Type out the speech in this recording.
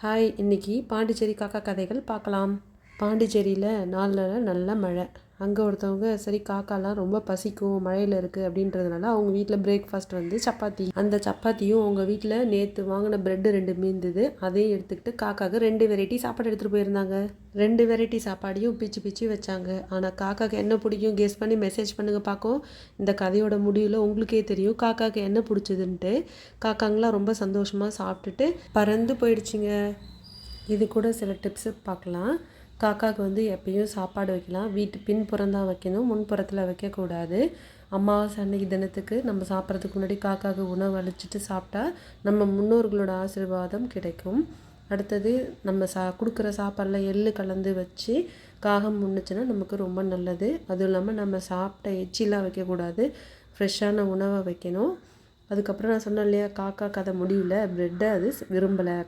Hi, இன்னைக்கு பாண்டிச்சேரி காக்கா கதைகள் பார்க்கலாம். பாண்டிச்சேரியில் 4 நாள் நல்ல மழை. அங்கே ஒருத்தவங்க சரி காக்காலாம் ரொம்ப பசிக்கும், மழையில் இருக்குது அப்படின்றதுனால அவங்க வீட்டில் பிரேக்ஃபாஸ்ட் சப்பாத்தி. அந்த சப்பாத்தியும் அவங்க வீட்டில் நேற்று வாங்கின ப்ரெட்டு 2 மீந்தது. அதையும் எடுத்துக்கிட்டு காக்காவுக்கு 2 வெரைட்டி சாப்பாடு எடுத்துகிட்டு போயிருந்தாங்க. 2 வெரைட்டி சாப்பாடையும் பிச்சு பிச்சு வச்சாங்க. ஆனால் காக்காவுக்கு என்ன பிடிக்கும் கெஸ் பண்ணி மெசேஜ் பண்ணுங்க பார்க்கும். இந்த கதையோட முடிவில் உங்களுக்கே தெரியும் காக்காவுக்கு என்ன பிடிச்சதுன்ட்டு. காக்காங்களாம் ரொம்ப சந்தோஷமாக சாப்பிட்டுட்டு பறந்து போயிடுச்சுங்க. இது கூட சில டிப்ஸு பார்க்கலாம். காக்காவுக்கு எப்பயும் சாப்பாடு வைக்கலாம். வீட்டு பின்புறம் தான் வைக்கணும், முன்புறத்தில் வைக்கக்கூடாது. அமாவாசை அன்னைக்கு தினத்துக்கு நம்ம சாப்பிட்றதுக்கு முன்னாடி காக்காவுக்கு உணவு அளிச்சிட்டு சாப்பிட்டா நம்ம முன்னோர்களோட ஆசீர்வாதம் கிடைக்கும். அடுத்தது நம்ம கொடுக்குற சாப்பாடில் எள்ளு கலந்து வச்சு காகம் உண்ணுச்சுன்னா நமக்கு ரொம்ப நல்லது. அதுவும் இல்லாமல் நம்ம சாப்பிட்ட எச்சிலாம் வைக்கக்கூடாது, ஃப்ரெஷ்ஷான உணவை வைக்கணும். அதுக்கப்புறம் நான் சொன்னேன் இல்லையா, காக்கா கதை முடியல, ப்ரெட்டை அது விரும்பலை.